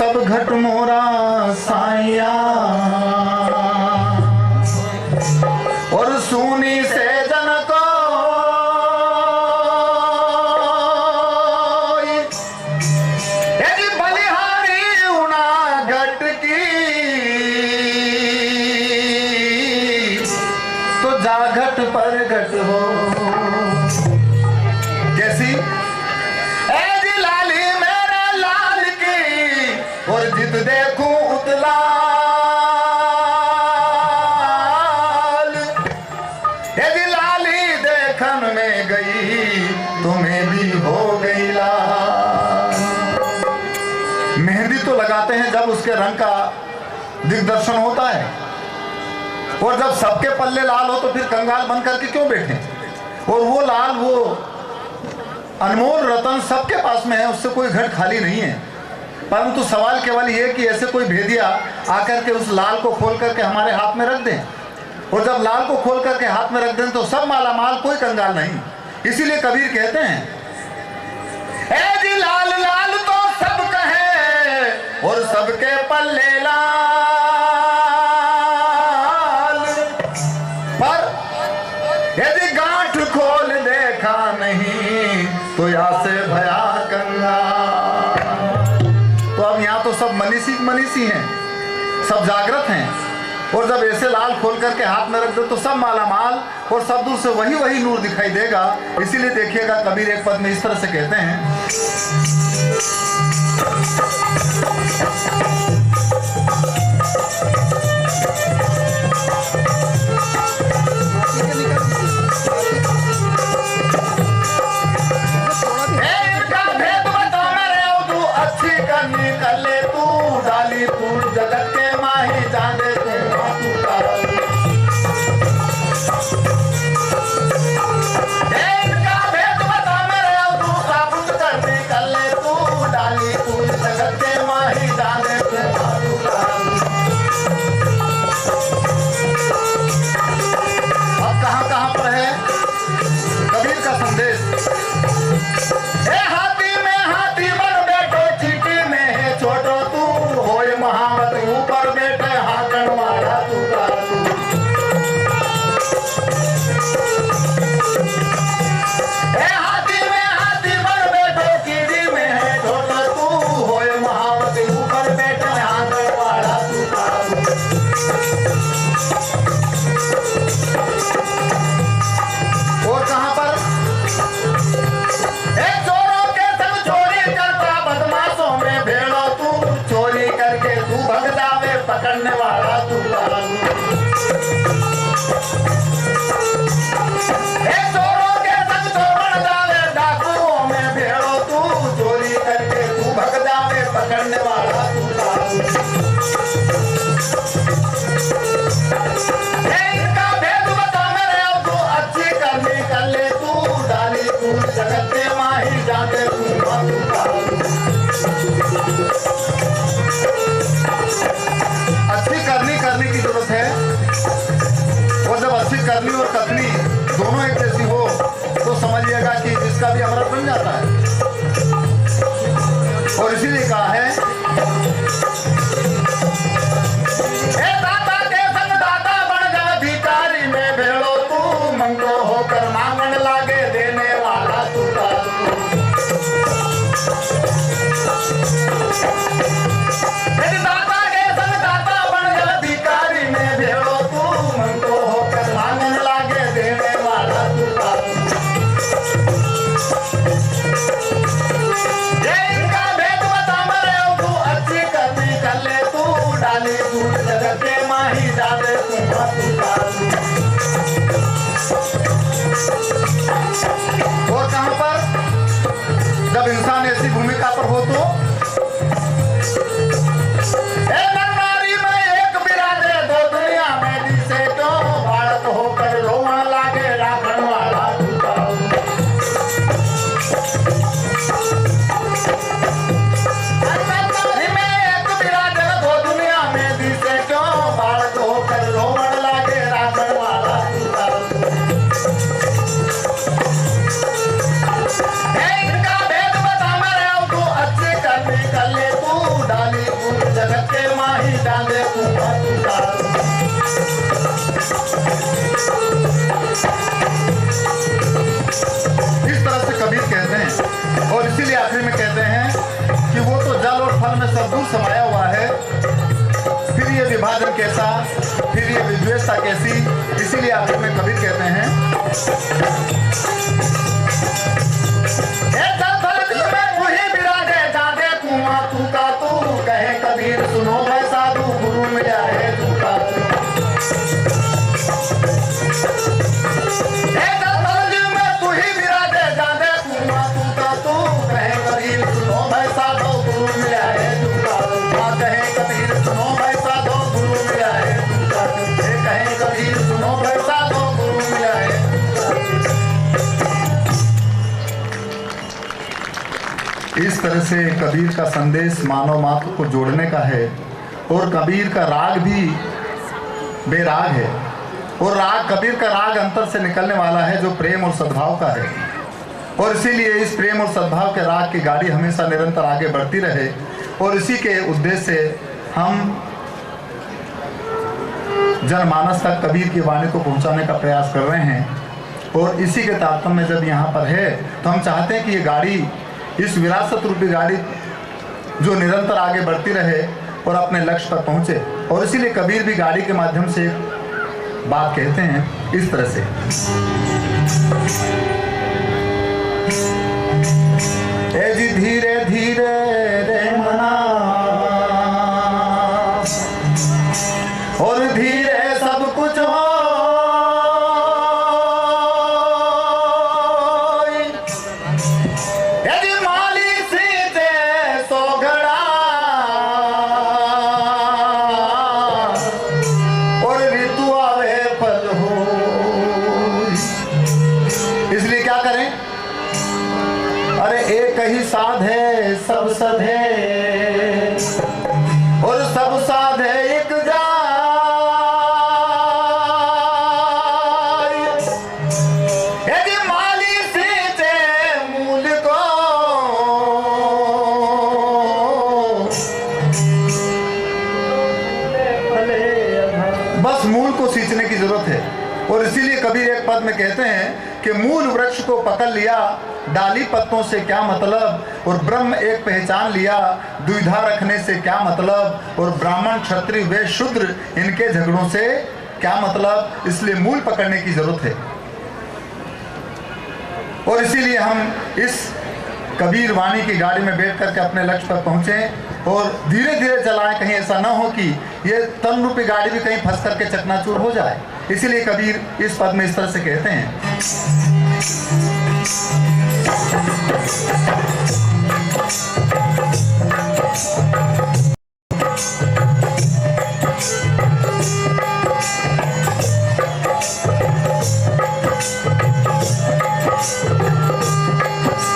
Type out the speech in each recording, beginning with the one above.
सब घट मोरा साया और सुनी से जन को बलिहारी उना घट की तो जा घट पर घट हो कैसी और जित देखूं उतलाल यदि लाली देखन में गई तुम्हें भी हो गई लाल। मेहंदी तो लगाते हैं जब उसके रंग का दिग्दर्शन होता है, और जब सबके पल्ले लाल हो तो फिर कंगाल बन करके क्यों बैठे। और वो लाल, वो अनमोल रतन सबके पास में है, उससे कोई घट खाली नहीं है। परंतु सवाल केवल ये कि ऐसे कोई भेदिया आकर के उस लाल को खोल करके हमारे हाथ में रख दें, और जब लाल को खोल करके हाथ में रख दें तो सब माला माल, कोई कंगाल नहीं। इसीलिए कबीर कहते हैं, ए जी लाल लाल तो सब कहे और सबके पल्ले लाल, पर यदि गांठ खोल देखा नहीं तो यहाँ से भया कंगाल। तो अब यहाँ तो सब मनीषी हैं, सब जागृत हैं, और जब ऐसे लाल खोल करके हाथ में रख दो तो सब माला माल, और सब दूर से वही नूर दिखाई देगा। इसीलिए देखिएगा कबीर एक पद में इस तरह से कहते हैं, निकले तू डाली फूल जगत के माही जाने तू इनका भेद बता मेरे तू साबुत कर निकले तू डाली फूल जगत के माही जाने तू। अब कहाँ पर है कबीर का संदेश। छोटो तू होय महामत ऊपर बैठे हाकन वाला तू हाथी में हाथी पर बैठो कीड़ी में है छोटो तू होय महामत ऊपर बैठे हाकन वाला तू। और कहां पर चोरों के संग चोरी करता बदमाशों में भेड़ो तू चोरी करके तू भग जावे पकड़ने वाला तू। चोरों के संग चोर बन जावे डाकुओं में भेड़ो तू चोरी करके तू भग जावे पकड़ने वाला तू। इनका भेद बता मेरे अब तू अच्छी करनी कर ले तू डाली तू जगत के माही जाते तू। अच्छी करनी की जरूरत है, और जब अच्छी करनी और कथनी दोनों एक जैसी हो तो समझिएगा कि जिसका भी अमृत बन जाता है। और इसीलिए कहा है, ए दाता के संग दाता बन जा भिखारी में भेड़ो तू मंगो होकर मांगन लागे देने वाला तू। दाता के संग दाता बन जा भिखारी में भेड़ो तू मंगो होकर मांगन लागे देने वाला तू। आखिर में कहते हैं कि वो तो जल और फल में सब दूर समाया हुआ है, फिर ये विभाजन कैसा, फिर ये विद्वेषता कैसी। इसीलिए आखिर में कबीर कहते हैं, तू ही विराजे जागे कुआं तू का तू, कहे कबीर सुनो भाई साधु, गुरु मिला है तू का तू। तू ही विराजे जागे कुआं तू का तू, कहे कबीर सुनो भाई साधु, गुरु मिला है तू का तू। कहे कबीर सुनो भाई साधु, गुरु मिला है तू का तू। कहे कबीर सुनो भाई साधु, गुरु मिला है। इस तरह से कबीर का संदेश मानव मात्र को जोड़ने का है। और कबीर का राग भी बेराग है, और राग कबीर का राग अंतर से निकलने वाला है जो प्रेम और सद्भाव का है। और इसीलिए इस प्रेम और सद्भाव के राग की गाड़ी हमेशा निरंतर आगे बढ़ती रहे। और इसी के उद्देश्य से हम जनमानस तक कबीर की वाणी को पहुंचाने का प्रयास कर रहे हैं। और इसी के तारतम्य में जब यहाँ पर है तो हम चाहते हैं कि ये गाड़ी, इस विरासत रूपी गाड़ी जो निरंतर आगे बढ़ती रहे और अपने लक्ष्य पर पहुंचे। और इसीलिए कबीर भी गाड़ी के माध्यम से एक बात कहते हैं इस तरह से, ए जी धीरे धीरे रे मना, और धीरे सब कुछ हो, यदि माली सीते सो घड़ा, और ऋतु आवे फल हो। इसलिए क्या करें, अरे एक ही साध है सब सधे, और सब साधे एक जा, यदि माली सीते मूल को, बस मूल को सींचने की जरूरत है। और इसीलिए कबीर एक पद में कहते हैं कि मूल वृक्ष को पकड़ लिया, डाली पत्तों से क्या मतलब, और ब्रह्म एक पहचान लिया, द्विधा रखने से क्या मतलब, और ब्राह्मण क्षत्रिय वे शूद्र इनके झगड़ों से क्या मतलब। इसलिए मूल पकड़ने की जरूरत है। और इसीलिए हम इस कबीर वाणी की गाड़ी में बैठ करके अपने लक्ष्य पर पहुंचे और धीरे धीरे चलाएं, कहीं ऐसा ना हो कि ये तन रूपी गाड़ी भी कहीं फंस करके चकनाचूर हो जाए। इसीलिए कबीर इस पद में इस तरह से कहते हैं,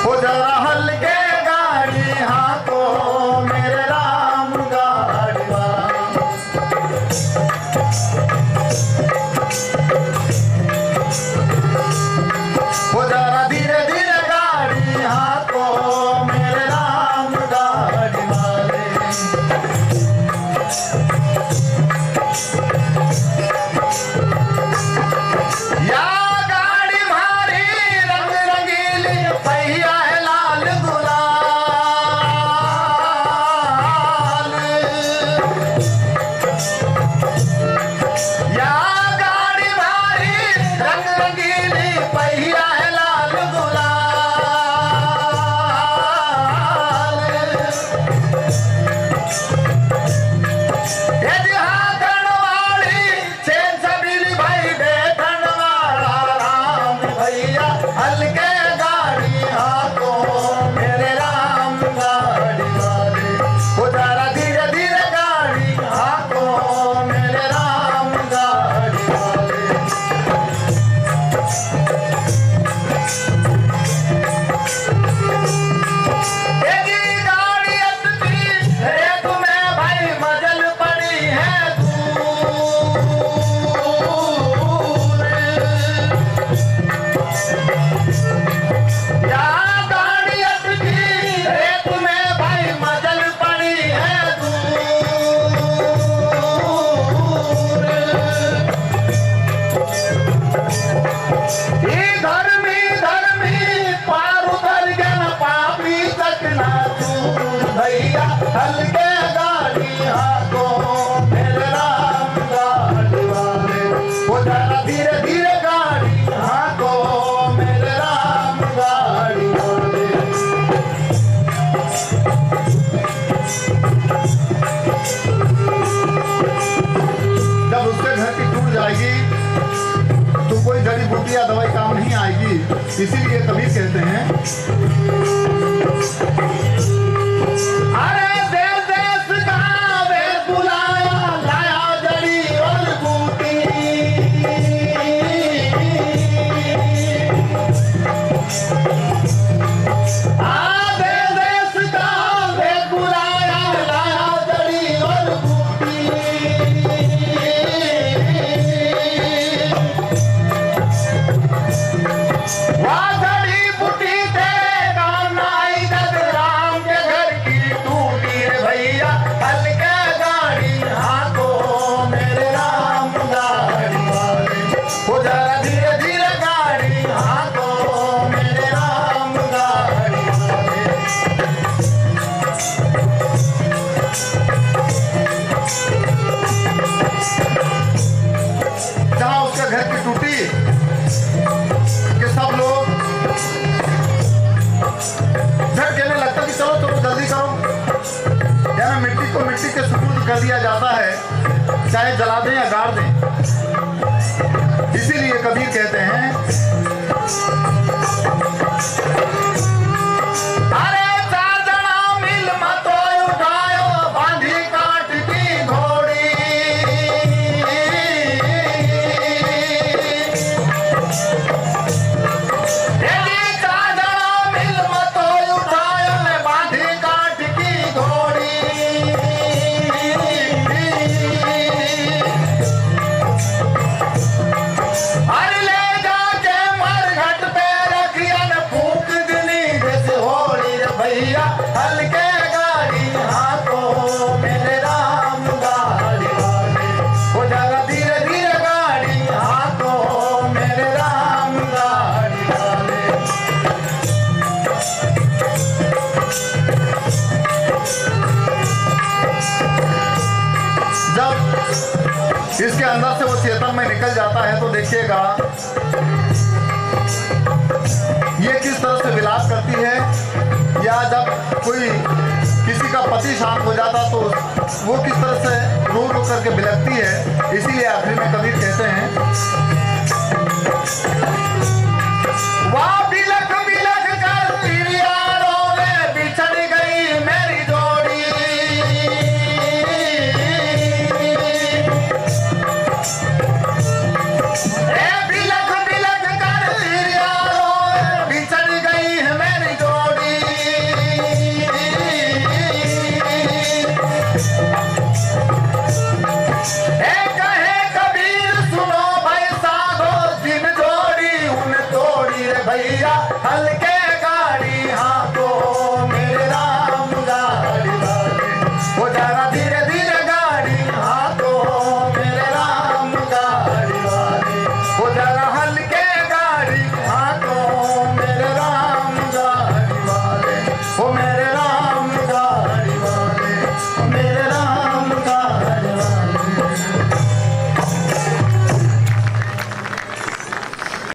हो जरा हल्के गाड़ी हाथों मेरे राम गाड़ीवा, हो जरा धीरे धीरे गाड़ी ना चूर भैया हल्के गाड़ी हाको मेरे राम गाड़ी वाले, वो जरा धीरे धीरे गाड़ी हाको मेरे राम गाड़ी वाले। जब उसके घर की टूट जाएगी तो कोई जड़ी बूटी या दवाई काम नहीं आएगी, इसीलिए कबीर कहते हैं अरे देश देश का वेद बुलाया लाया जड़ी और बूटी, देश देश का वेद बुलाया लाया जड़ी और बूटी, जड़ी बूटी तेरे काम आई जब राम के घर की टूटी रे भैया हल्के गाड़ी हाको मेरे राम गाड़ी वाले, वो जरा धीरे धीरे गाड़ी हाको मेरे राम गाड़ी वाले। जहाँ उसके घर की टूटी कि सब लोग झट कहने लगता कि चलो चलो जल्दी करो, यानी मिट्टी को मिट्टी के सुपुर्द कर दिया जाता है, चाहे जला दें या गाड़ दें। इसीलिए कबीर कहते हैं अरे चार जना मिल मतो उठायो बांधी काट की घोड़ी, हल्के गाड़ी हाको मेरे राम गाड़ी वाले, वो जरा धीरे धीरे गाड़ी हाको मेरे राम गाड़ी वाले। जब इसके अंदर से वो चेतन में निकल जाता है तो देखिएगा ये किस तरह से विलाप करती है, या जब कोई किसी का पति शांत हो जाता तो वो किस तरह से रो रो करके बिलखती है। इसीलिए आखिर में कबीर कहते हैं वाह